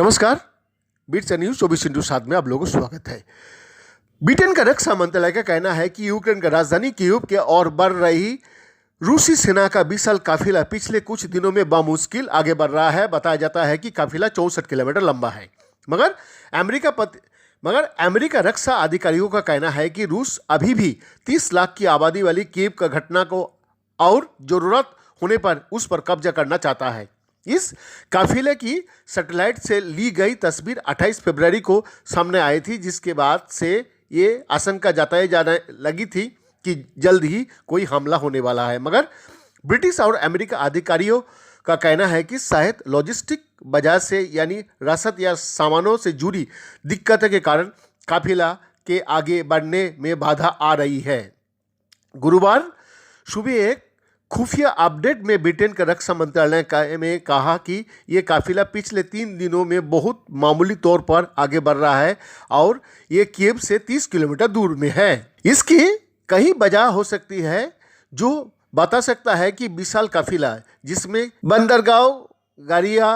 नमस्कार, beats news 24/7 में आप लोगों को स्वागत है। ब्रिटेन का रक्षा मंत्रालय का कहना है कि यूक्रेन का राजधानी कीव के ओर बढ़ रही रूसी सेना का विशाल काफिला पिछले कुछ दिनों में बामुश्किल आगे बढ़ रहा है। बताया जाता है कि काफिला 64 किलोमीटर लंबा है, मगर अमेरिका रक्षा अधिकारियों का कहना है कि रूस अभी भी 30 लाख की आबादी वाली कीव का घटना को और जरूरत होने पर उस पर कब्जा करना चाहता है। इस काफिले की सैटेलाइट से ली गई तस्वीर 28 फरवरी को सामने आई थी, जिसके बाद से ये आशंका जताई जाने लगी थी कि जल्द ही कोई हमला होने वाला है। मगर ब्रिटिश और अमेरिका अधिकारियों का कहना है कि शायद लॉजिस्टिक वजह से यानी रसद या सामानों से जुड़ी दिक्कतों के कारण काफिला के आगे बढ़ने में बाधा आ रही है। गुरुवार सुबह एक खुफिया अपडेट में ब्रिटेन का रक्षा मंत्रालय ने कहा कि ये काफिला पिछले 3 दिनों में बहुत मामूली तौर पर आगे बढ़ रहा है और ये कीव से 30 किलोमीटर दूर में है। इसकी कई वजह हो सकती है जो बता सकता है कि विशाल काफिला जिसमें बंदरगाह, गाड़ियाँ,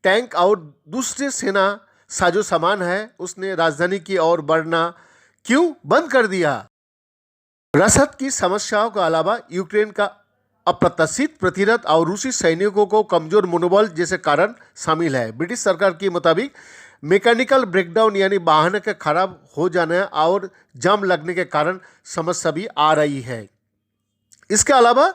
टैंक और दूसरे सेना साजो सामान है, उसने राजधानी की ओर बढ़ना क्यों बंद कर दिया। रसद की समस्याओं के अलावा यूक्रेन का अप्रत्याशित प्रतिरोध और रूसी सैनिकों को कमजोर मनोबल जैसे कारण शामिल है। ब्रिटिश सरकार के मुताबिक मैकेनिकल ब्रेकडाउन यानी वाहन के खराब हो जाने और जाम लगने के कारण समस्या भी आ रही है। इसके अलावा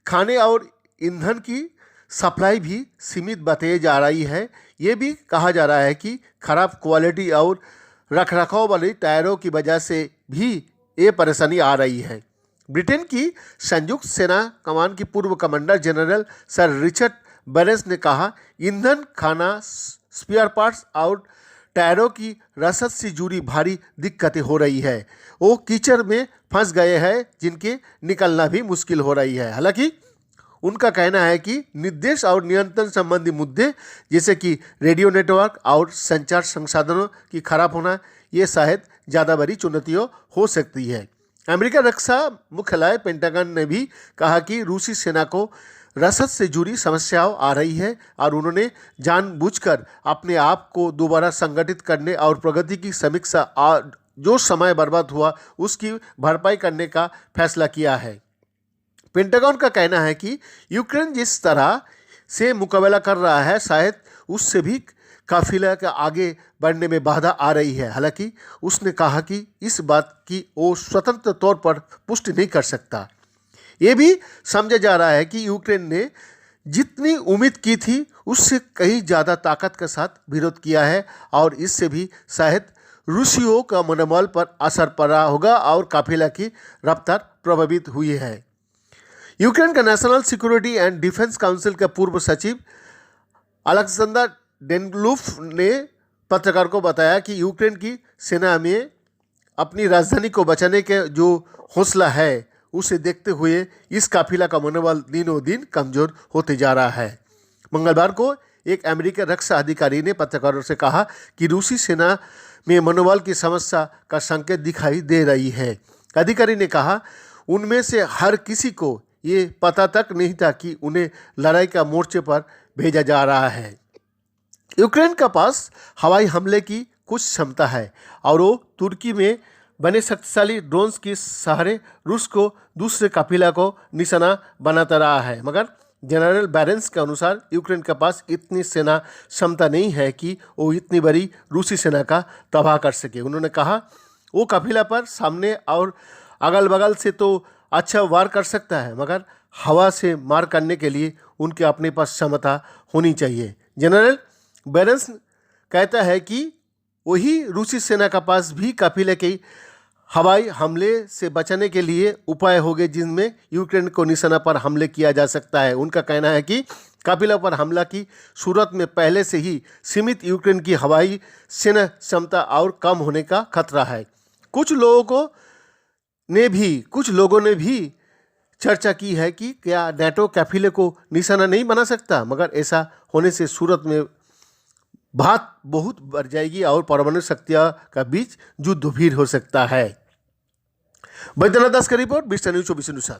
खाने और ईंधन की सप्लाई भी सीमित बताई जा रही है। ये भी कहा जा रहा है कि खराब क्वालिटी और रखरखाव वाली टायरों की वजह से भी ये परेशानी आ रही है। ब्रिटेन की संयुक्त सेना कमान की पूर्व कमांडर जनरल सर रिचर्ड बैरेंस ने कहा, ईंधन, खाना, स्पेयर पार्ट्स और टायरों की रसद से जुड़ी भारी दिक्कतें हो रही है। वो कीचड़ में फंस गए हैं जिनके निकलना भी मुश्किल हो रही है। हालांकि उनका कहना है कि निर्देश और नियंत्रण संबंधी मुद्दे जैसे कि रेडियो नेटवर्क और संचार संसाधनों की खराब होना ये शायद ज़्यादा बड़ी चुनौतियाँ हो सकती है। अमेरिका रक्षा मुख्यालय पेंटागन ने भी कहा कि रूसी सेना को रसद से जुड़ी समस्याएं आ रही है और उन्होंने जानबूझकर अपने आप को दोबारा संगठित करने और प्रगति की समीक्षा जो समय बर्बाद हुआ उसकी भरपाई करने का फैसला किया है। पेंटागन का कहना है कि यूक्रेन जिस तरह से मुकाबला कर रहा है शायद उससे भी काफिला के आगे बढ़ने में बाधा आ रही है। हालांकि उसने कहा कि इस बात की वो स्वतंत्र तौर पर पुष्टि नहीं कर सकता। ये भी समझा जा रहा है कि यूक्रेन ने जितनी उम्मीद की थी उससे कहीं ज़्यादा ताकत के साथ विरोध किया है और इससे भी शायद रूसियों का मनोबल पर असर पड़ा होगा और काफिला की रफ्तार प्रभावित हुई है। यूक्रेन का national security and defence council का पूर्व सचिव अलेक्जेंडर डेनलूफ ने पत्रकार को बताया कि यूक्रेन की सेना में अपनी राजधानी को बचाने के जो हौसला है उसे देखते हुए इस काफिला का मनोबल दिनों दिन कमजोर होते जा रहा है। मंगलवार को एक अमेरिकी रक्षा अधिकारी ने पत्रकारों से कहा कि रूसी सेना में मनोबल की समस्या का संकेत दिखाई दे रही है। अधिकारी ने कहा, उनमें से हर किसी को ये पता तक नहीं था कि उन्हें लड़ाई का मोर्चे पर भेजा जा रहा है। यूक्रेन के पास हवाई हमले की कुछ क्षमता है और वो तुर्की में बने शक्तिशाली ड्रोन्स के सहारे रूस को दूसरे काफिला को निशाना बनाता रहा है। मगर जनरल बैरेंस के अनुसार यूक्रेन के पास इतनी सेना क्षमता नहीं है कि वो इतनी बड़ी रूसी सेना का तबाह कर सके। उन्होंने कहा, वो काफिला पर सामने और अगल बगल से तो अच्छा वार कर सकता है, मगर हवा से मार करने के लिए उनके अपने पास क्षमता होनी चाहिए। जनरल बैरेंस कहता है कि वही रूसी सेना के पास भी काफिले के हवाई हमले से बचने के लिए उपाय होंगे जिनमें यूक्रेन को निशाना पर हमले किया जा सकता है। उनका कहना है कि काफिला पर हमला की सूरत में पहले से ही सीमित यूक्रेन की हवाई सेना क्षमता और कम होने का खतरा है। कुछ लोगों ने भी चर्चा की है कि क्या नेटो काफिले को निशाना नहीं बना सकता, मगर ऐसा होने से सूरत में बात बहुत बढ़ जाएगी और परमाणु शक्तियों का बीच युद्ध भी हो सकता है। बैद्यनाथ दास का रिपोर्ट, बीट्स न्यूज 24/7।